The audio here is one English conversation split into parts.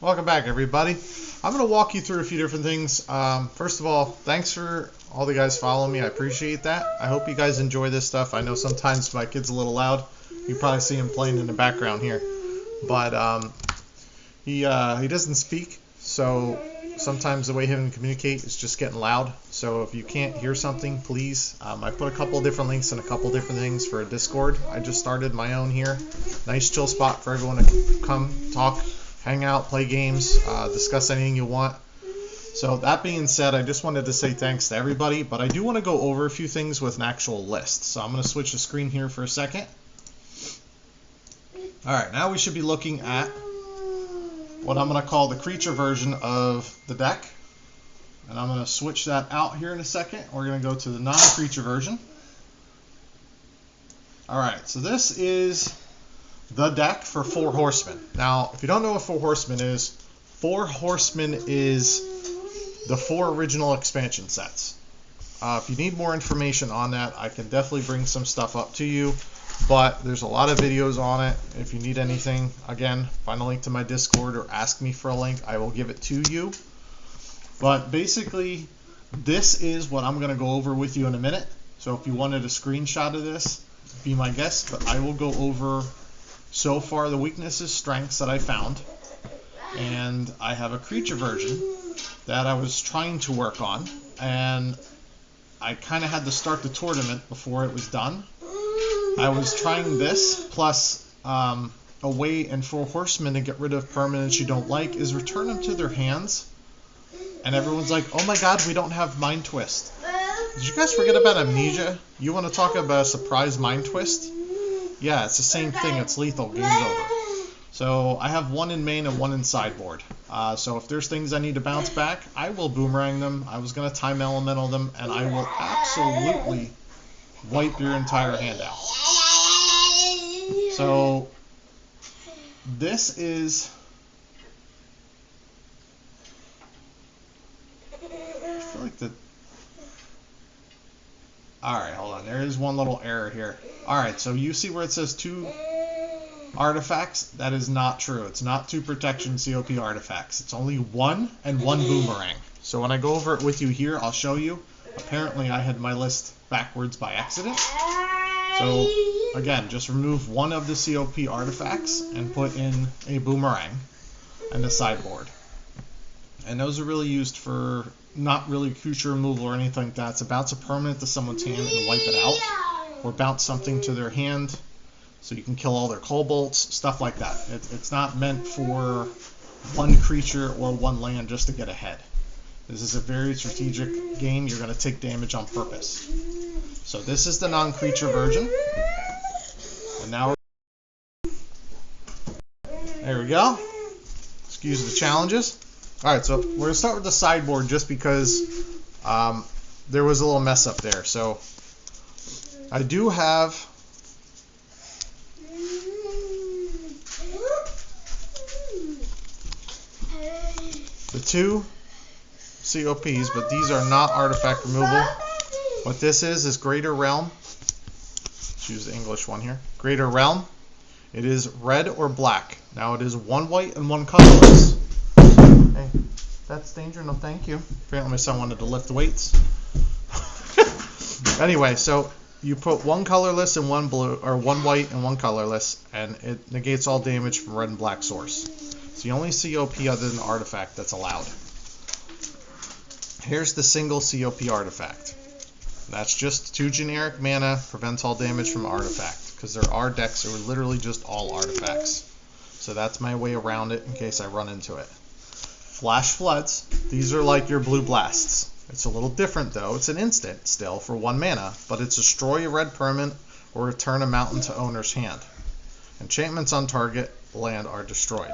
Welcome back, everybody. I'm going to walk you through a few different things. First of all, thanks for all the guys following me. I appreciate that. I hope you guys enjoy this stuff. I know sometimes my kid's a little loud. You probably see him playing in the background here. But he doesn't speak, so sometimes the way him communicate is just getting loud. So if you can't hear something, please. I put a couple different links and a couple different things for a Discord. I just started my own here. Nice chill spot for everyone to come, talk, hang out, play games, discuss anything you want. So that being said, I just wanted to say thanks to everybody, but I do want to go over a few things with an actual list. So I'm going to switch the screen here for a second. Alright, now we should be looking at what I'm going to call the creature version of the deck. And I'm going to switch that out here in a second. We're going to go to the non-creature version. Alright, so this is the deck for Four Horsemen. Now, if you don't know what Four Horsemen is the 4 original expansion sets. If you need more information on that, I can definitely bring some stuff up to you, but there's a lot of videos on it. If you need anything, again, find a link to my Discord or ask me for a link. I will give it to you. But basically, this is what I'm going to go over with you in a minute. So if you wanted a screenshot of this, be my guest, but I will go over so far the weaknesses, strengths that I found. And I have a creature version that I was trying to work on, and I kind of had to start the tournament before it was done. I was trying this, plus a way in Four Horsemen to get rid of permanents you don't like is return them to their hands. And everyone's like, oh my god, we don't have Mind Twist. Did you guys forget about Amnesia? You want to talk about a surprise Mind Twist? Yeah, it's the same thing. It's lethal. Game's over. So I have one in main and one in sideboard. So if there's things I need to bounce back, I will boomerang them. I was going to time elemental them, and I will absolutely wipe your entire hand out. So this is... I feel like the... Alright, hold on. There is one little error here. Alright, so you see where it says 2 artifacts? That is not true. It's not 2 protection COP artifacts. It's only 1 and 1 boomerang. So when I go over it with you here, I'll show you. Apparently I had my list backwards by accident. So again, just remove 1 of the COP artifacts and put in a boomerang and a sideboard. And those are really used for not really creature removal or anything like that. It's to bounce a permanent to someone's hand and wipe it out, or bounce something to their hand so you can kill all their kobolds, stuff like that. It's not meant for 1 creature or 1 land just to get ahead. This is a very strategic game. You're going to take damage on purpose. So this is the non-creature version. And now there we go. Excuse the challenges. Alright, so we're going to start with the sideboard just because there was a little mess up there. So I do have the 2 COPs, but these are not artifact removal. What this is Greater Realm. Let's use the English one here. Greater Realm. It is red or black. Now it is 1 white and 1 colorless. Hey, that's danger. No, thank you. Apparently my son wanted to lift the weights. Anyway, so you put 1 colorless and 1 blue, or 1 white and 1 colorless, and it negates all damage from red and black source. It's the only COP other than artifact that's allowed. Here's the single COP artifact. That's just 2 generic mana, prevents all damage from artifact, because there are decks that are literally just all artifacts. So that's my way around it in case I run into it. Flash Floods. These are like your blue blasts. It's a little different though. It's an instant still for 1 mana, but it's destroy a red permanent or return a mountain to owner's hand. Enchantments on target land are destroyed.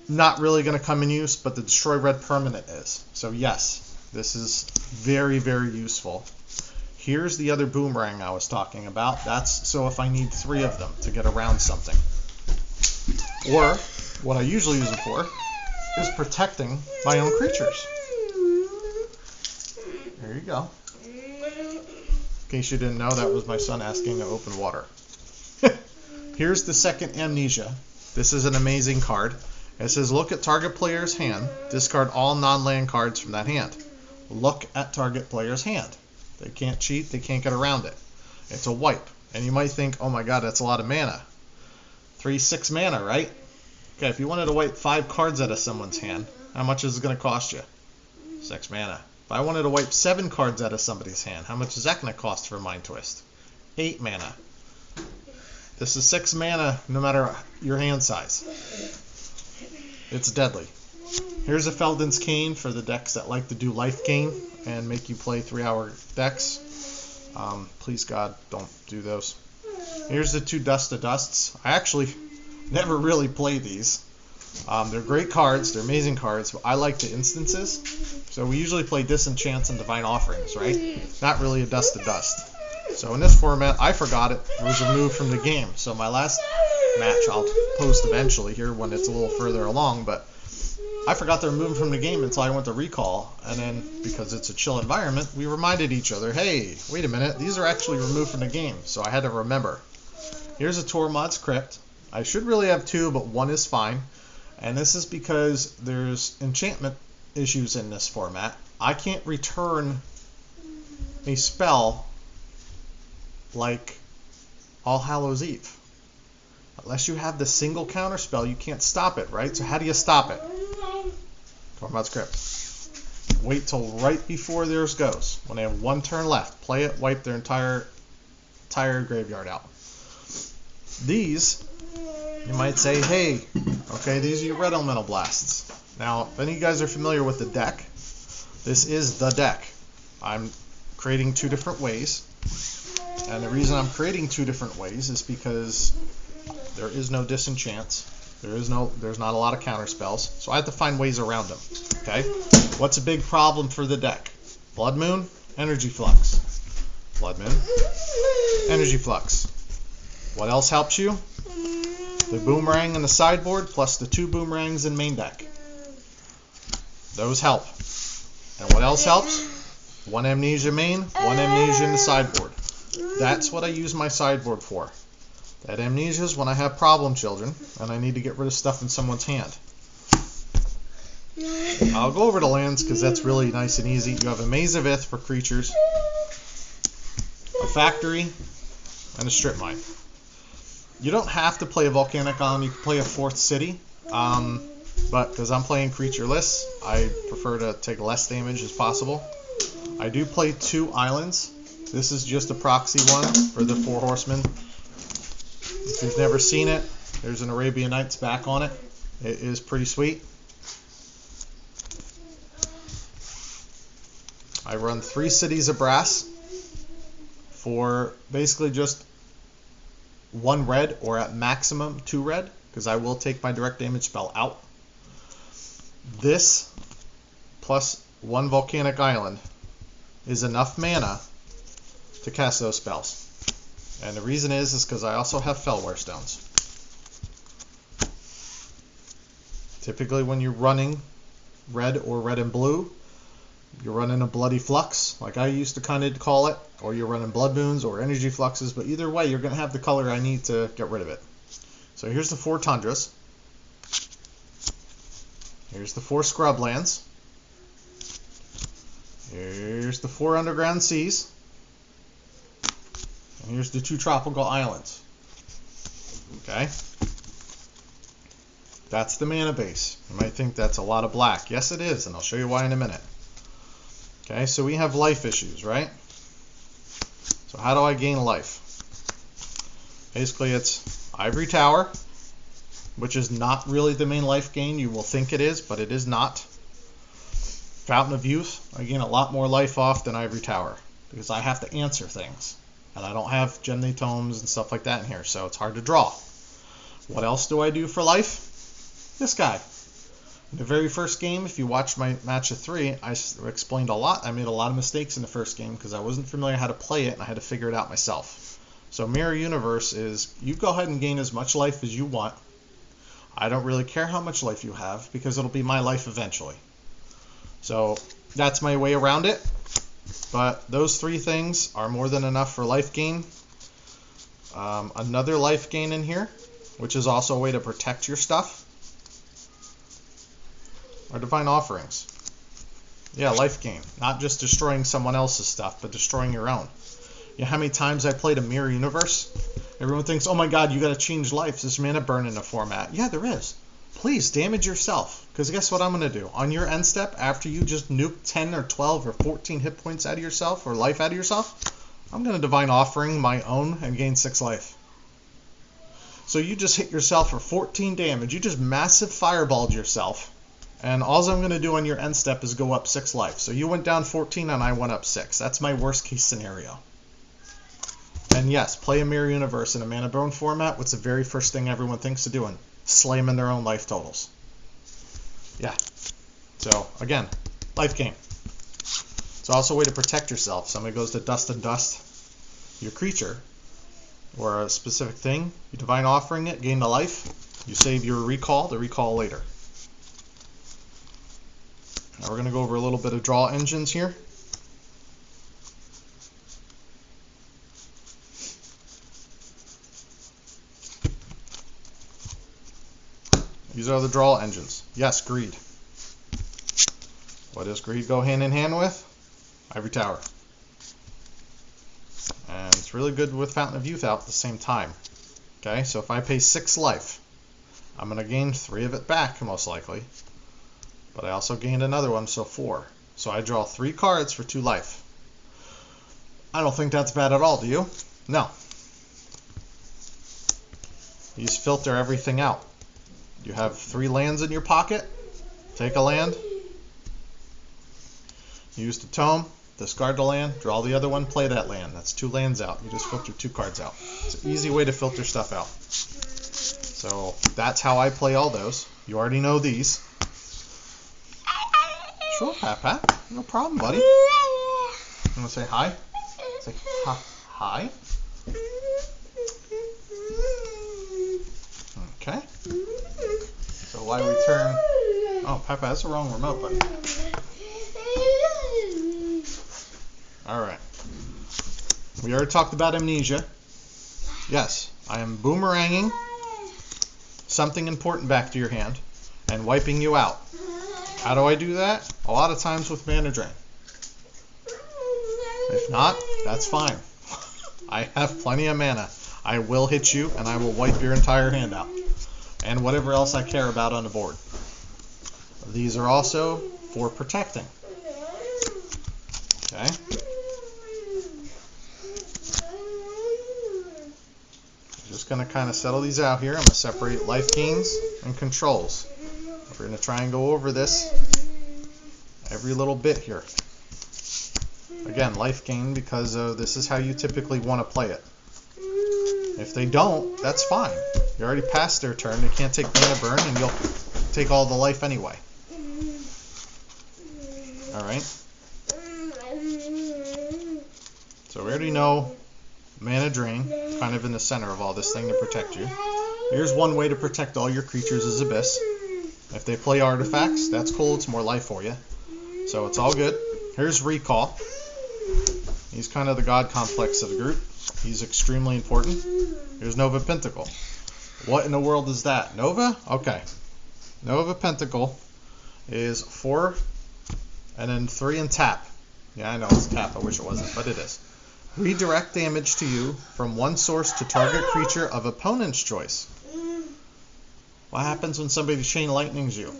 Not really going to come in use, but the destroy red permanent is. So yes, this is very, very useful. Here's the other boomerang I was talking about. That's so if I need 3 of them to get around something. Or, what I usually use it for, is protecting my own creatures. There you go. In case you didn't know, that was my son asking to open water. Here's the second Amnesia. This is an amazing card. It says look at target player's hand, discard all non-land cards from that hand. Look at target player's hand. They can't cheat, they can't get around it. It's a wipe. And you might think, oh my god, that's a lot of mana. 6 mana, right? Okay, if you wanted to wipe 5 cards out of someone's hand, how much is it going to cost you? 6 mana. If I wanted to wipe 7 cards out of somebody's hand, how much is that going to cost for Mind Twist? 8 mana. This is 6 mana no matter your hand size. It's deadly. Here's a Felden's Cane for the decks that like to do life gain and make you play 3-hour decks. Please God, don't do those. Here's the 2 Dust to Dusts. I actually never really play these. They're great cards, they're amazing cards, but I like the instances. So we usually play Disenchants and Divine Offerings, right? Not really a Dust to Dust. So in this format, I forgot it was removed from the game. So my last match I'll post eventually here when it's a little further along, but I forgot to remove them from the game until I went to recall, and then because it's a chill environment, we reminded each other, hey, wait a minute, these are actually removed from the game, so I had to remember. Here's a Tormod's Crypt. I should really have 2, but 1 is fine, and this is because there's enchantment issues in this format. I can't return a spell like All Hallows Eve. Unless you have the single counter spell, you can't stop it, right? So how do you stop it? Tormod's Crypt. Wait till right before theirs goes. When they have 1 turn left, play it, wipe their entire graveyard out. These, you might say, hey, okay, these are your Red Elemental Blasts. Now, if any of you guys are familiar with the deck, this is the deck. I'm creating 2 different ways. And the reason I'm creating 2 different ways is because there is no disenchants. There's not a lot of counter spells, so I have to find ways around them. Okay? What's a big problem for the deck? Blood Moon, Energy Flux. Blood Moon, Energy Flux. What else helps you? The Boomerang in the sideboard plus the 2 Boomerangs in main deck. Those help. And what else helps? 1 Amnesia main, 1 Amnesia in the sideboard. That's what I use my sideboard for. That Amnesia is when I have problem children and I need to get rid of stuff in someone's hand. I'll go over the lands because that's really nice and easy. You have a Maze of Ith for creatures, a Factory, and a Strip Mine. You don't have to play a Volcanic Island. You can play a 4th city. But because I'm playing creatureless, I prefer to take less damage as possible. I do play 2 islands. This is just a proxy one for the 4 Horsemen. If you've never seen it, there's an Arabian Nights back on it. It is pretty sweet. I run 3 Cities of Brass for basically just 1 red or at maximum 2 red, because I will take my direct damage spell out. This plus 1 Volcanic Island is enough mana to cast those spells. And the reason is because I also have Fellware Stones. Typically when you're running red or red and blue, you're running a Bloody Flux, like I used to kind of call it, or you're running Blood Moons or Energy Fluxes, but either way, you're going to have the color I need to get rid of it. So here's the 4 Tundras. Here's the 4 Scrublands. Here's the 4 Underground Seas. And here's the 2 Tropical Islands. Okay? That's the mana base. You might think that's a lot of black. Yes, it is, and I'll show you why in a minute. Okay, so we have life issues, right? So how do I gain life? Basically, it's Ivory Tower, which is not really the main life gain. You will think it is, but it is not. Fountain of Youth, I gain a lot more life off than Ivory Tower, because I have to answer things. And I don't have Gemini Tomes and stuff like that in here, so it's hard to draw. What else do I do for life? This guy. In the very first game, if you watched my match of 3, I explained a lot. I made a lot of mistakes in the first game because I wasn't familiar how to play it and I had to figure it out myself. So Mirror Universe is, you go ahead and gain as much life as you want. I don't really care how much life you have because it'll be my life eventually. So that's my way around it. But those 3 things are more than enough for life gain. Another life gain in here, which is also a way to protect your stuff. or divine offerings. Yeah, life gain. Not just destroying someone else's stuff, but destroying your own. You know how many times I played a mirror universe? Everyone thinks, oh my god, you gotta change life. There's mana burn in the format. Yeah, there is. Please, damage yourself. Because guess what I'm gonna do? On your end step, after you just nuke 10 or 12 or 14 hit points out of yourself, or life out of yourself, I'm gonna divine offering my own and gain 6 life. So you just hit yourself for 14 damage. You just massive fireballed yourself. And all I'm going to do on your end step is go up 6 life. So you went down 14 and I went up 6. That's my worst case scenario. And yes, play a Mirror Universe in a Mana Burn format. What's the very first thing everyone thinks of doing? Slamming their own life totals. Yeah. So, again, life gain. It's also a way to protect yourself. Somebody goes to dust and dust your creature or a specific thing. You divine offering it, gain the life. You save your recall to recall later. Now we're going to go over a little bit of draw engines here. These are the draw engines. Yes, greed. What does greed go hand in hand with? Ivory Tower. And it's really good with Fountain of Youth out at the same time. Okay, so if I pay 6 life, I'm going to gain 3 of it back, most likely. But I also gained another one, so 4. So I draw 3 cards for 2 life. I don't think that's bad at all, do you? No. You just filter everything out. You have 3 lands in your pocket. Take a land. Use the tome. Discard the land. Draw the other one. Play that land. That's 2 lands out. You just filter 2 cards out. It's an easy way to filter stuff out. So that's how I play all those. You already know these. Sure, Pat. No problem, buddy. You want to say hi? Say hi. Okay. So why we turn... Oh, Pat, that's the wrong remote, buddy. Alright. We already talked about amnesia. Yes, I am boomeranging something important back to your hand and wiping you out. How do I do that? A lot of times with mana drain. If not, that's fine. I have plenty of mana. I will hit you and I will wipe your entire hand out. And whatever else I care about on the board. These are also for protecting. Okay. I'm just going to kind of settle these out here. I'm going to separate life gains and controls. We're going to try and go over this every little bit here. Again, life gain because this is how you typically want to play it. If they don't, that's fine. You already passed their turn. They can't take mana burn and you'll take all the life anyway. Alright. So we already know mana drain, kind of in the center of all this thing to protect you. Here's one way to protect all your creatures is Abyss. If they play artifacts, that's cool. It's more life for you. So it's all good. Here's Recall. He's kind of the god complex of the group. He's extremely important. Here's Nova Pentacle. What in the world is that? Nova? Okay. Nova Pentacle is 4 and then 3 and tap. Yeah, I know it's tap. I wish it wasn't, but it is. Redirect damage to you from one source to target creature of opponent's choice. What happens when somebody chain lightnings you?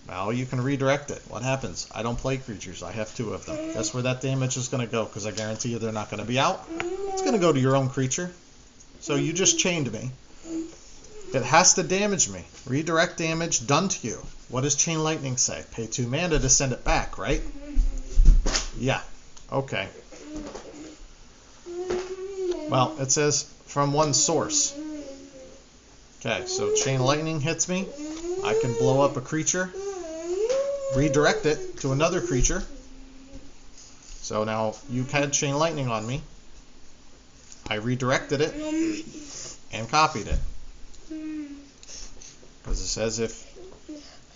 Well, you can redirect it. What happens? I don't play creatures. I have 2 of them. Guess where that damage is going to go? Because I guarantee you they're not going to be out. It's going to go to your own creature. So you just chained me. It has to damage me. Redirect damage done to you. What does chain lightning say? Pay 2 mana to send it back, right? Yeah. Okay. Well, it says from one source. Okay, so chain lightning hits me. I can blow up a creature, redirect it to another creature. So now you had chain lightning on me. I redirected it and copied it. Because it says if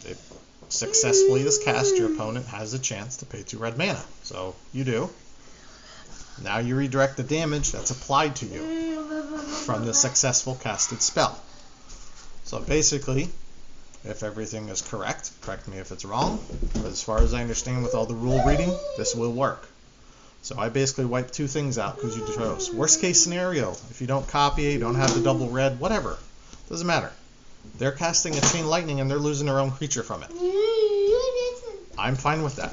it successfully is cast, your opponent has a chance to pay 2 red mana. So you do. Now you redirect the damage that's applied to you from the successful casted spell. So basically, if everything is correct. Correct me if it's wrong. But as far as I understand with all the rule reading, this will work. So I basically wipe 2 things out because you chose. Worst case scenario, if you don't copy it, you don't have the double red, whatever. Doesn't matter. They're casting a chain lightning and they're losing their own creature from it. I'm fine with that.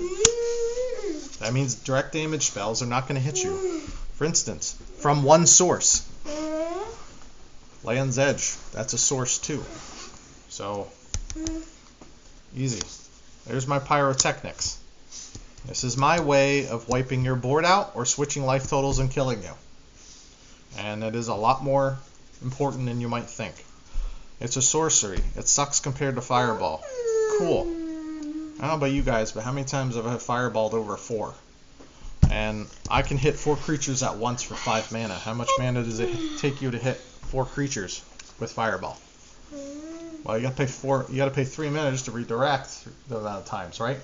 That means direct damage spells are not going to hit you. For instance, from one source. Land's Edge, that's a source too. So, easy. There's my pyrotechnics. This is my way of wiping your board out or switching life totals and killing you. And it is a lot more important than you might think. It's a sorcery. It sucks compared to Fireball. Cool. I don't know about you guys, but how many times have I Fireballed over 4? And I can hit 4 creatures at once for 5 mana. How much mana does it take you to hit 4 creatures with Fireball? Well, you gotta pay 3 mana just to redirect the amount of times, right?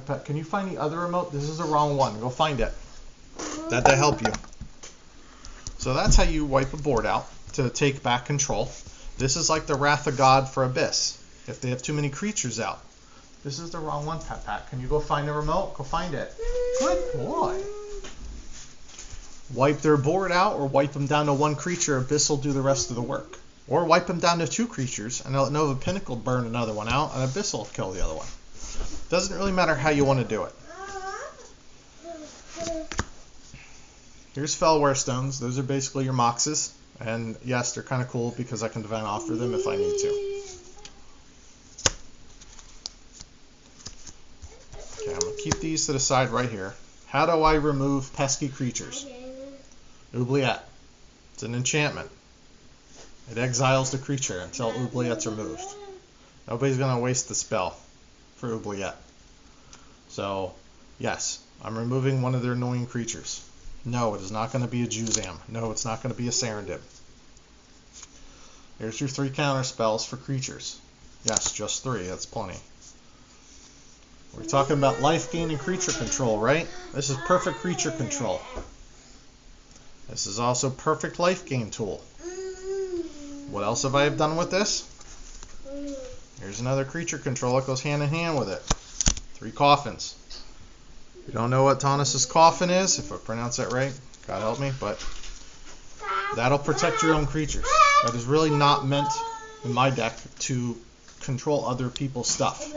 Pet, can you find the other remote? This is the wrong one. Go find it. That'll help you. So that's how you wipe a board out to take back control. This is like the Wrath of God for Abyss. If they have too many creatures out. This is the wrong one, Pat. Can you go find the remote? Go find it. Good boy. Wipe their board out or wipe them down to 1 creature. Abyss will do the rest of the work. Or wipe them down to 2 creatures and let Nova Pinnacle burn another one out and Abyss will kill the other one. Doesn't really matter how you want to do it. Here's Fellware Stones. Those are basically your moxes. And yes, they're kind of cool because I can Divine Offer them if I need to. Okay, I'm going to keep these to the side right here. How do I remove pesky creatures? Oubliette. It's an enchantment. It exiles the creature until Oubliette's removed. Nobody's going to waste the spell for Oubliette. So, yes, I'm removing one of their annoying creatures. No, it is not going to be a Juzam. No, it's not going to be a Serendib. Here's your 3 counter spells for creatures. Yes, just 3. That's plenty. We're talking about life gain and creature control, right? This is perfect creature control. This is also perfect life gain tool. What else have I done with this? Here's another creature control that goes hand in hand with it. 3 coffins. If you don't know what Taunus's coffin is, if I pronounce that right, God help me, but that'll protect your own creatures. That is really not meant in my deck to control other people's stuff.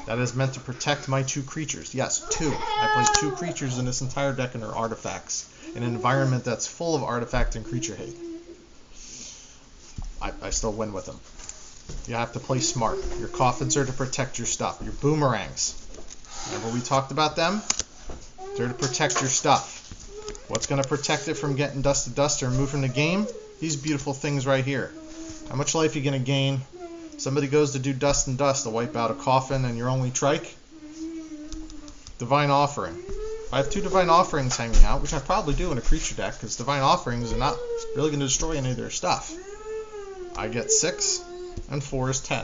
That is meant to protect my 2 creatures. Yes, 2. I play 2 creatures in this entire deck and their artifacts. In an environment that's full of artifact and creature hate. I still win with them. You have to play smart. Your coffins are to protect your stuff. Your boomerangs. Remember we talked about them? They're to protect your stuff. What's going to protect it from getting dust to dust or removed from the game? These beautiful things right here. How much life are you going to gain? Somebody goes to do dust and dust to wipe out a coffin and your only trike? Divine Offering. If I have 2 Divine Offerings hanging out, which I probably do in a creature deck, because Divine Offerings are not really going to destroy any of their stuff. I get 6, and 4 is 10.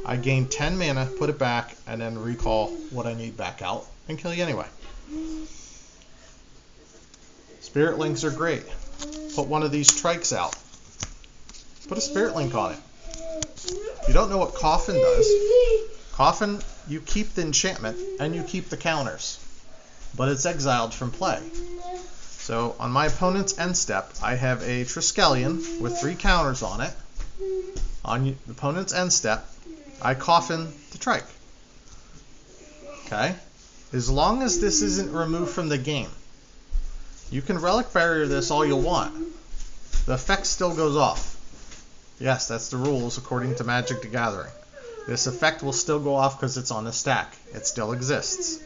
I gain 10 mana, put it back, and then recall what I need back out, and kill you anyway. Spirit Links are great. Put one of these trikes out. Put a Spirit Link on it. If you don't know what Coffin does, Coffin, you keep the enchantment, and you keep the counters. But it's exiled from play. So on my opponent's end step, I have a Triskelion with 3 counters on it. On the opponent's end step, I coffin the trike. Okay? As long as this isn't removed from the game, you can relic barrier this all you want. The effect still goes off. Yes, that's the rules according to Magic the Gathering. This effect will still go off because it's on the stack. It still exists.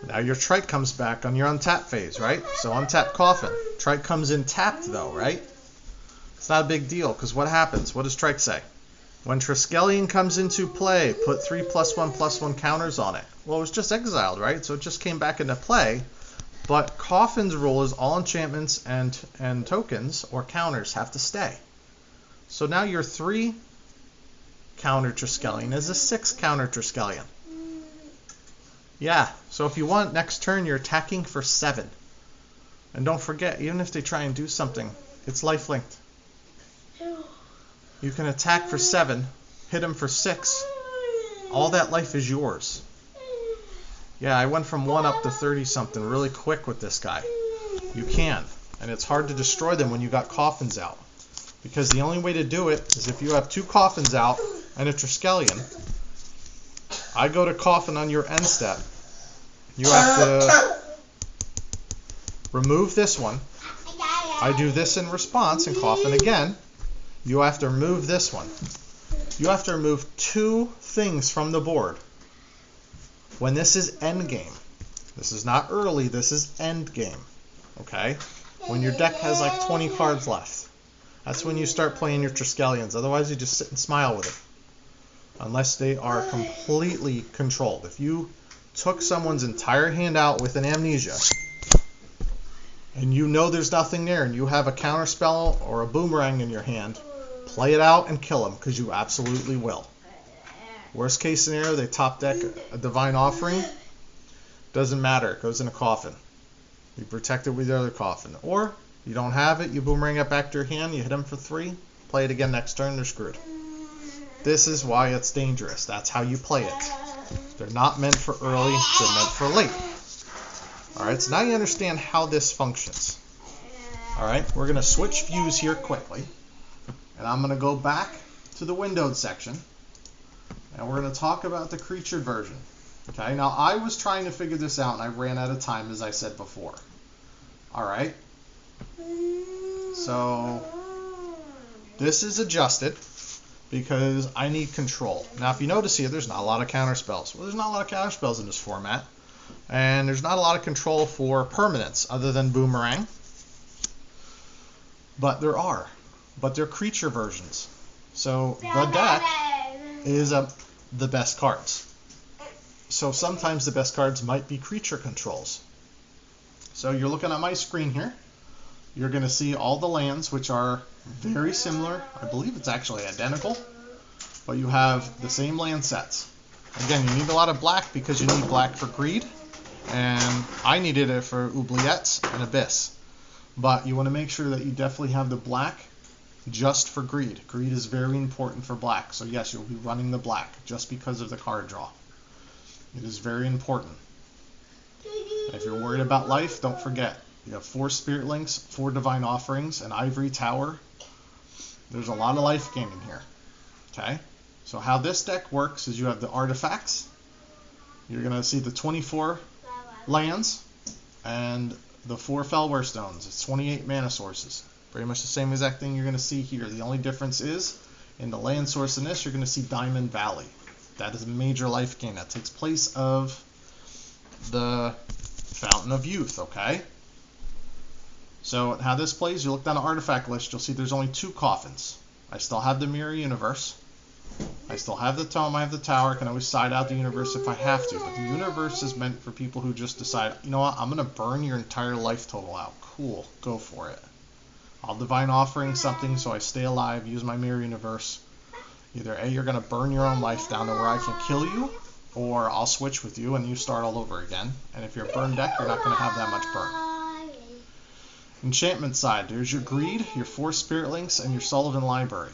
Now your trike comes back on your untap phase, right? So untap Coffin. Trike comes in tapped though, right? It's not a big deal because what happens? What does Trike say? When Triskelion comes into play, put 3+1/+1 counters on it. Well, it was just exiled, right? So it just came back into play. But Coffin's rule is all enchantments and tokens or counters have to stay. So now your 3 counter Triskelion is a 6 counter Triskelion. Yeah, so if you want, next turn you're attacking for 7. And don't forget, even if they try and do something, it's life linked. You can attack for 7, hit him for 6, all that life is yours. Yeah, I went from 1 up to 30-something really quick with this guy. You can. And it's hard to destroy them when you got coffins out. Because the only way to do it is if you have 2 coffins out and a Triskelion. I go to coffin on your end step. You have to remove this one. I do this in response and coffin again. You have to remove this one. You have to remove 2 things from the board. When this is end game. This is not early, this is end game. Okay? When your deck has like 20 cards left. That's when you start playing your Triskelions. Otherwise you just sit and smile with it. Unless they are completely controlled. If you took someone's entire hand out with an Amnesia, and you know there's nothing there, and you have a counterspell or a boomerang in your hand, play it out and kill them, because you absolutely will. Worst case scenario, they top deck a Divine Offering. Doesn't matter, it goes in a coffin. You protect it with the other coffin. Or, you don't have it, you boomerang it back to your hand, you hit them for 3, play it again next turn, they're screwed. This is why it's dangerous. That's how you play it. They're not meant for early, they're meant for late. Alright, so now you understand how this functions. Alright, we're going to switch views here quickly. And I'm going to go back to the windowed section. And we're going to talk about the creature version. Okay, now I was trying to figure this out and I ran out of time, as I said before. Alright. So, this is adjusted because I need control. Now, if you notice here, there's not a lot of counterspells. Well, there's not a lot of counterspells in this format. And there's not a lot of control for permanents other than Boomerang. But there are. But they're creature versions. So the deck is the best cards. So sometimes the best cards might be creature controls. So you're looking at my screen here. You're going to see all the lands, which are very similar. I believe it's actually identical. But you have the same land sets. Again, you need a lot of black because you need black for greed. And I needed it for oubliettes and abyss. But you want to make sure that you definitely have the black just for greed. Greed is very important for black. So yes, you'll be running the black just because of the card draw. It is very important. And if you're worried about life, don't forget. You have 4 Spirit Links, 4 Divine Offerings, an Ivory Tower. There's a lot of life gain in here. Okay? So how this deck works is you have the artifacts. You're going to see the 24 lands and the 4 Fellware Stones. It's 28 mana sources. Pretty much the same exact thing you're going to see here. The only difference is in the land source in this, you're going to see Diamond Valley. That is a major life gain. That takes place of the Fountain of Youth, okay? So how this plays, you look down the artifact list, you'll see there's only 2 coffins. I still have the Mirror Universe. I still have the Tome, I have the Tower. I can always side out the Universe if I have to. But the Universe is meant for people who just decide, you know what, I'm going to burn your entire life total out. Cool, go for it. I'll Divine Offering something so I stay alive, use my Mirror Universe. Either A, you're going to burn your own life down to where I can kill you, or I'll switch with you and you start all over again. And if you're a burn deck, you're not going to have that much burn. Enchantment side, there's your Greed, your 4 Spirit Links, and your Sullivan Library.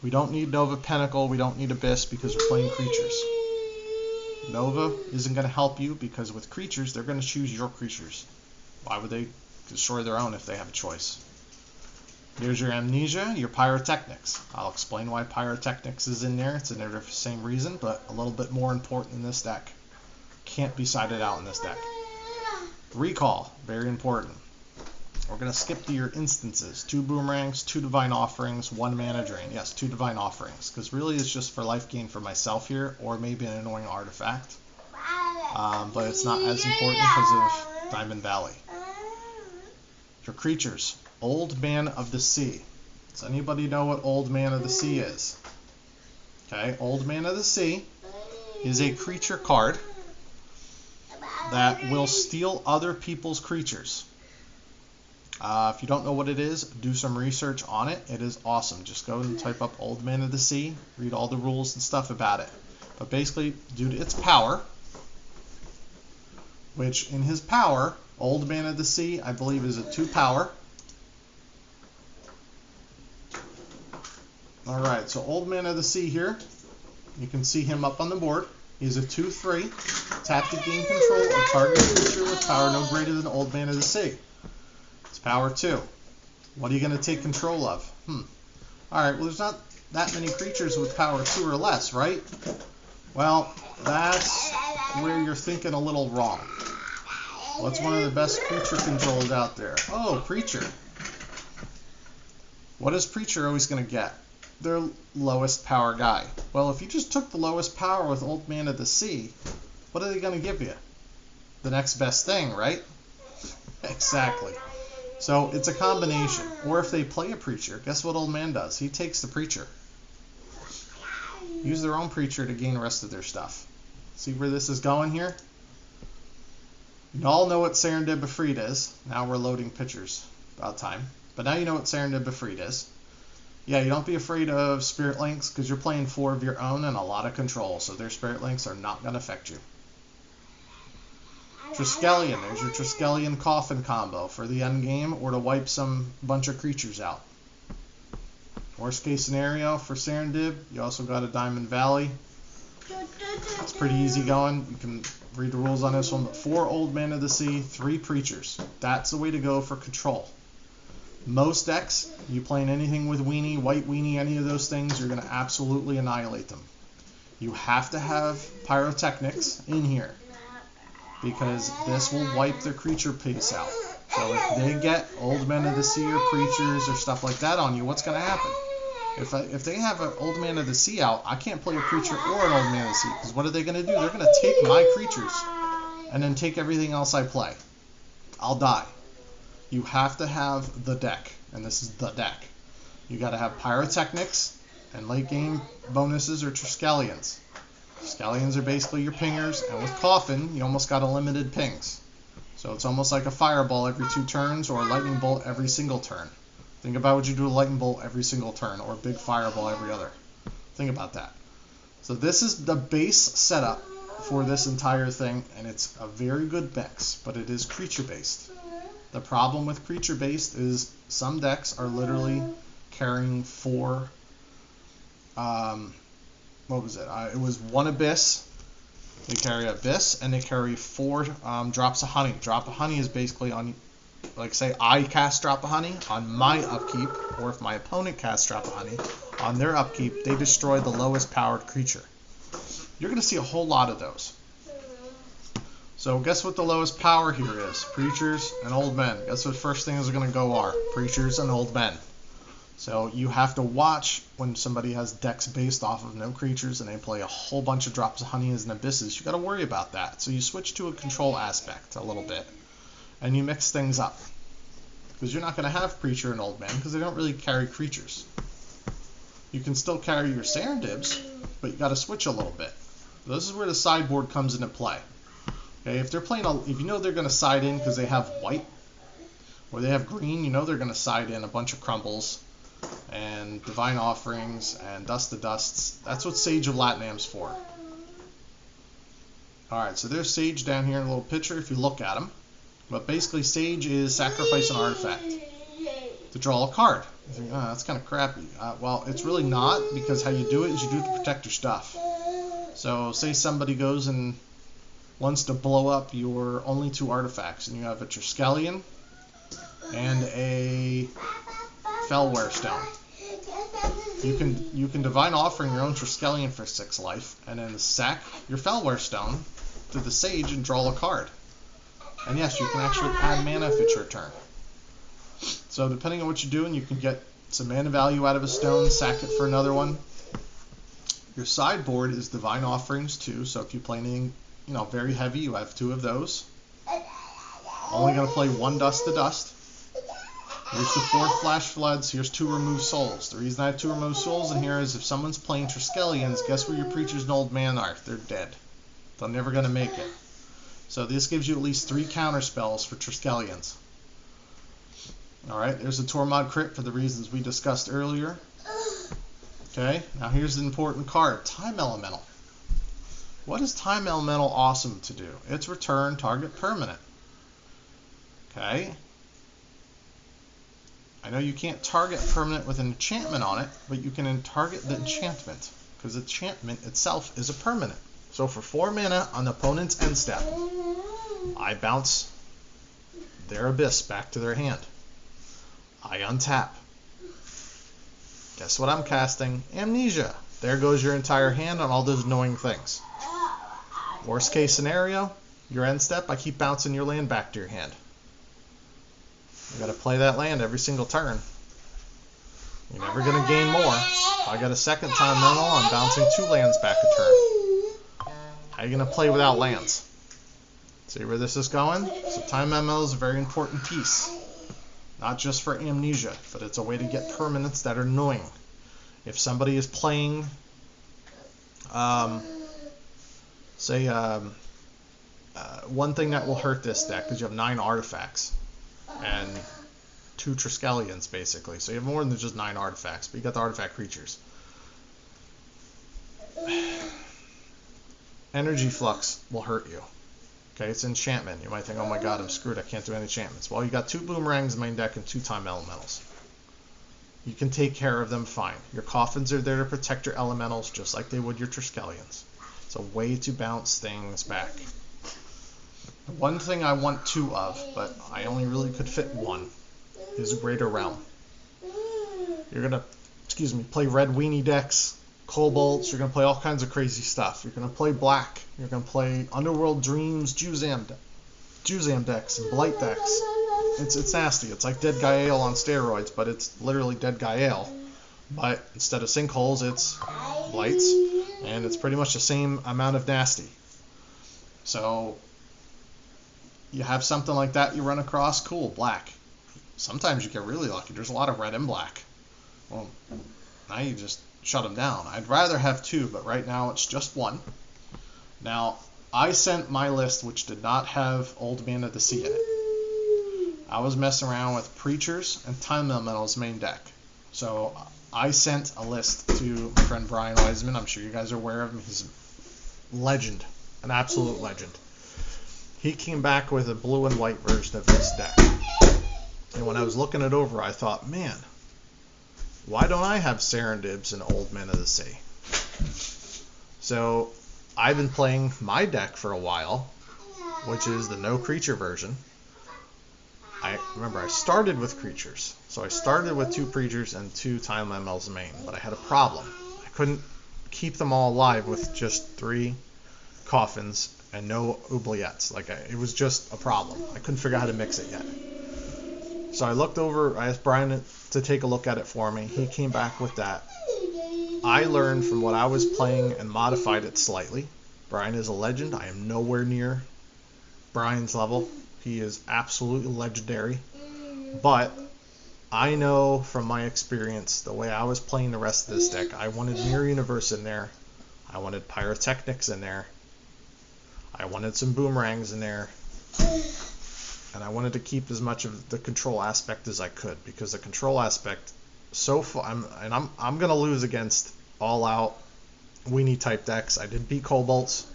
We don't need Nova Pinnacle, we don't need Abyss because we're playing creatures. Nova isn't going to help you because with creatures, they're going to choose your creatures. Why would they destroy their own if they have a choice? Here's your Amnesia, your Pyrotechnics. I'll explain why Pyrotechnics is in there. It's in there for the same reason, but a little bit more important in this deck. Can't be sided out in this deck. Recall, very important. We're going to skip to your instances. 2 Boomerangs, 2 Divine Offerings, 1 Mana Drain. Yes, 2 Divine Offerings, because really it's just for life gain for myself here, or maybe an annoying artifact. But it's not as important because of Diamond Valley. Your creatures. Old Man of the Sea. Does anybody know what Old Man of the Sea is? Okay, Old Man of the Sea is a creature card that will steal other people's creatures. If you don't know what it is, do some research on it. It is awesome. Just go and type up Old Man of the Sea, read all the rules and stuff about it. But basically, due to its power, which in his power, Old Man of the Sea, I believe is a 2 power. Alright, so Old Man of the Sea here. You can see him up on the board. He's a 2/3. Tap to gain control of target creature with power no greater than Old Man of the Sea. It's power 2. What are you going to take control of? Alright, well there's not that many creatures with power 2 or less, right? Well, that's where you're thinking a little wrong. What's one of the best creature controls out there? Oh, Preacher. What is Preacher always going to get? Their lowest power guy. Well, if you just took the lowest power with Old Man of the Sea, what are they going to give you? The next best thing, right? Exactly. So it's a combination. Or if they play a Preacher, guess what Old Man does? He takes the Preacher. Use their own Preacher to gain the rest of their stuff. See where this is going here? You all know what Serendib Befried is. Now we're loading pictures. About time. But now you know what Serendib Befried is. Yeah, you don't be afraid of Spirit Links because you're playing 4 of your own and a lot of control, so their Spirit Links are not going to affect you. Triskelion, there's your Triskelion Coffin combo for the end game or to wipe some bunch of creatures out. Worst case scenario for Serendib, you also got a Diamond Valley. It's pretty easy going. You can read the rules on this one. 4 Old Man of the Sea, 3 Preachers. That's the way to go for control. Most decks, you playing anything with Weenie, White Weenie, any of those things, you're going to absolutely annihilate them. You have to have Pyrotechnics in here because this will wipe their creature pace out. So if they get Old Men of the Sea or Preachers or stuff like that on you, what's going to happen? If they have an Old Man of the Sea out, I can't play a Preacher or an Old Man of the Sea because what are they going to do? They're going to take my creatures and then take everything else I play. I'll die. You have to have the deck, and this is the deck. You got to have Pyrotechnics and late game bonuses or Triskelions. Triskelions are basically your pingers, and with Coffin, you almost got a limited pings. So it's almost like a Fireball every 2 turns or a Lightning Bolt every single turn. Think about what you do with a Lightning Bolt every single turn or a big Fireball every other. Think about that. So this is the base setup for this entire thing, and it's a very good mix, but it is creature-based. The problem with creature-based is some decks are literally carrying 4, what was it? It was 1 Abyss. They carry Abyss, and they carry 4 Drops of Honey. Drop of Honey is basically on, like say I cast Drop of Honey on my upkeep, or if my opponent casts Drop of Honey on their upkeep, they destroy the lowest powered creature. You're going to see a whole lot of those. So guess what the lowest power here is? Preachers and Old Men. Guess what first things are going to go are? Preachers and Old Men. So you have to watch when somebody has decks based off of no creatures and they play a whole bunch of Drops of Honey and Abysses. You got to worry about that. So you switch to a control aspect a little bit and you mix things up. Because you're not going to have Preacher and Old Men because they don't really carry creatures. You can still carry your Serendibs, but you got to switch a little bit. This is where the sideboard comes into play. Okay, if they're playing, if you know they're going to side in because they have white, or they have green, you know they're going to side in a bunch of Crumbles, and Divine Offerings, and Dust to Dusts. That's what Sage of Latnam's for. Alright, so there's Sage down here in a little picture if you look at him. But basically Sage is sacrifice an artifact to draw a card. You think, oh, that's kind of crappy. Well, it's really not, because how you do it is you do it to protect your stuff. So say somebody goes and wants to blow up your only 2 artifacts, and you have a Triskelion and a Fellware Stone. You can Divine Offering your own Triskelion for 6 life, and then sack your Fellware Stone to the Sage and draw a card. And yes, you can actually add mana if it's your turn. So depending on what you're doing, you can get some mana value out of a stone, sack it for another one. Your sideboard is Divine Offerings too, so if you play anything very heavy, you have 2 of those. Only going to play 1 Dust to Dust. Here's the 4 Flash Floods. Here's 2 Remove Souls. The reason I have 2 Remove Souls in here is if someone's playing Triskelions, guess where your Preachers and Old Man are? They're dead. They're never going to make it. So this gives you at least 3 counter spells for Triskelions. Alright, there's a Tormod crit for the reasons we discussed earlier. Okay, now here's the important card, Time Elemental. What is Time Elemental awesome to do? It's return target permanent. Okay. I know you can't target permanent with an enchantment on it, but you can target the enchantment, because enchantment itself is a permanent. So for 4 mana on the opponent's end step, I bounce their Abyss back to their hand. I untap. Guess what I'm casting? Amnesia. There goes your entire hand on all those annoying things. Worst case scenario, your end step, I keep bouncing your land back to your hand. You gotta play that land every single turn. You're never gonna gain more. If I got a second time memo, I'm bouncing 2 lands back a turn. How are you gonna play without lands? See where this is going? So time memo is a very important piece. Not just for amnesia, but it's a way to get permanents that are annoying. If somebody is playing, one thing that will hurt this deck is you have 9 artifacts and 2 Triskelions basically. So you have more than just 9 artifacts, but you got the artifact creatures. Energy Flux will hurt you. Okay, it's enchantment. You might think, oh my god, I'm screwed, I can't do any enchantments. Well, you got 2 Boomerangs in main deck and 2 Time Elementals. You can take care of them fine. Your Coffins are there to protect your elementals just like they would your Triskelions. It's a way to bounce things back. One thing I want 2 of, but I only really could fit 1, is Greater Realm. You're going to, play red weenie decks, Kobolds, you're going to play all kinds of crazy stuff. You're going to play black, you're going to play Underworld Dreams, Juzam decks, and Blight decks. It's nasty. It's like Dead Gael on steroids, but it's literally Dead Gael. But instead of sinkholes, it's blights, and it's pretty much the same amount of nasty. So you have something like that you run across, cool, black. Sometimes you get really lucky. There's a lot of red and black. Well, now you just shut them down. I'd rather have 2, but right now it's just 1. Now, I sent my list, which did not have Old Man of the Sea in it. I was messing around with Preachers and Time Elemental's main deck. So I sent a list to my friend Brian Wiseman. I'm sure you guys are aware of him. He's a legend, an absolute legend. He came back with a blue and white version of this deck. And when I was looking it over, I thought, man, why don't I have Serendibs and Old Men of the Sea? So I've been playing my deck for a while, which is the no creature version. I started with creatures. So I started with 2 Preachers and 2 Time MLs main, but I had a problem. I couldn't keep them all alive with just 3 Coffins and no Oubliettes. It was just a problem. I couldn't figure out how to mix it yet. So I asked Brian to take a look at it for me. He came back with that. I learned from what I was playing and modified it slightly. Brian is a legend. I am nowhere near Brian's level. He is absolutely legendary. But I know from my experience, the way I was playing the rest of this deck, I wanted Mirror Universe in there. I wanted Pyrotechnics in there. I wanted some Boomerangs in there. And I wanted to keep as much of the control aspect as I could, because the control aspect, so far, I'm going to lose against all-out weenie type decks. I did beat Kobolds.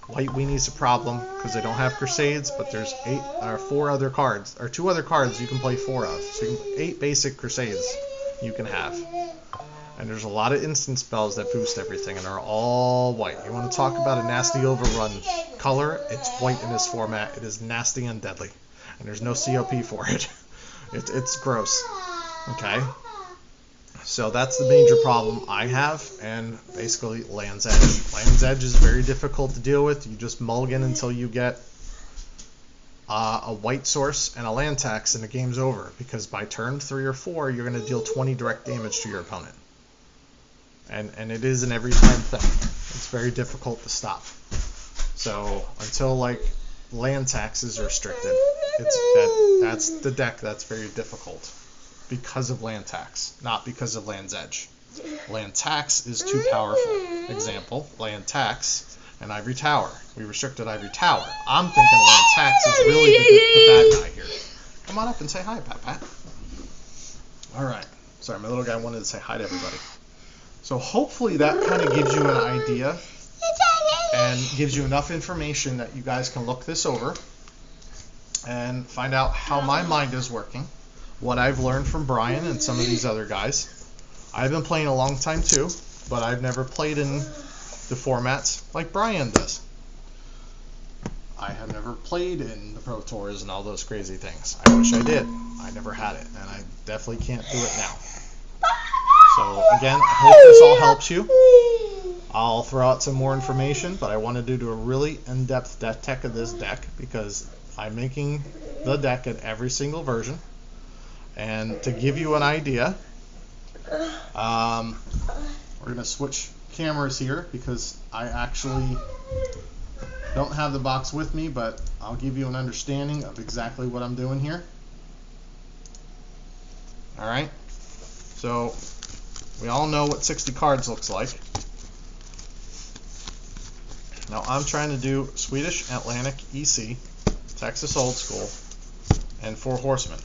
White Weenie's a problem because they don't have Crusades, but there's 4 other cards, or 2 other cards you can play 4 of. So 8 basic Crusades you can have. And there's a lot of instant spells that boost everything, and they're all white. You want to talk about a nasty overrun color? It's white in this format. It is nasty and deadly. And there's no COP for it. It's gross. Okay? So that's the major problem I have, and basically Land's Edge. Land's Edge is very difficult to deal with. You just mulligan until you get a white source and a land tax, and the game's over. Because by turn 3 or 4, you're going to deal 20 direct damage to your opponent. And it is an every time thing. It's very difficult to stop. So until land tax is restricted, that's the deck that's very difficult. Because of land tax, not because of Land's Edge. Land tax is too powerful. Example, land tax and Ivory Tower. We restricted Ivory Tower. I'm thinking land tax is really the bad guy here. Come on up and say hi, Pat. Alright. Sorry, my little guy wanted to say hi to everybody. So hopefully that kind of gives you an idea and gives you enough information that you guys can look this over and find out how my mind is working. what I've learned from Brian and some of these other guys. I've been playing a long time too, but I've never played in the formats like Brian does. I have never played in the Pro Tours and all those crazy things. I wish I did. I never had it, and I definitely can't do it now. So again, I hope this all helps you. I'll throw out some more information, but I wanted to do a really in-depth deck tech of this deck because I'm making the deck in every single version. And to give you an idea, we're going to switch cameras here because I actually don't have the box with me, but I'll give you an understanding of exactly what I'm doing here. Alright, so we all know what 60 cards looks like. Now I'm trying to do Swedish Atlantic EC, Texas Old School, and 4 Horsemen.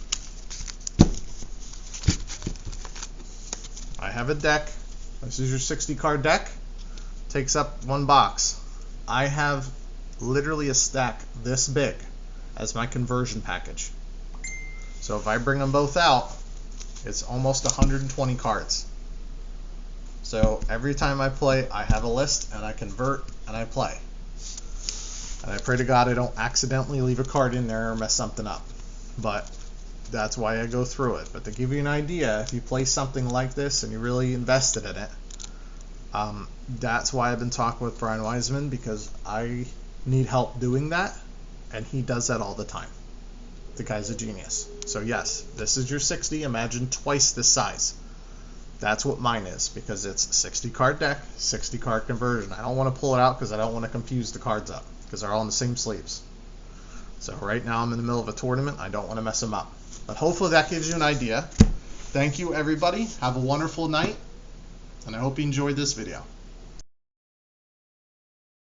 I have a deck. This is your 60 card deck. Takes up 1 box. I have literally a stack this big as my conversion package. So if I bring them both out, it's almost 120 cards. So every time I play, I have a list and I convert and I play. And I pray to God I don't accidentally leave a card in there or mess something up. But that's why I go through it. But to give you an idea, if you play something like this and you're really invested in it, that's why I've been talking with Brian Wiseman, because I need help doing that, and he does that all the time. The guy's a genius. So yes, this is your 60. Imagine twice this size. That's what mine is, because it's a 60 card deck, 60 card conversion. I don't want to pull it out because I don't want to confuse the cards up, because they're all in the same sleeves. So right now I'm in the middle of a tournament. I don't want to mess them up. But hopefully that gives you an idea. Thank you, everybody. Have a wonderful night, and I hope you enjoyed this video.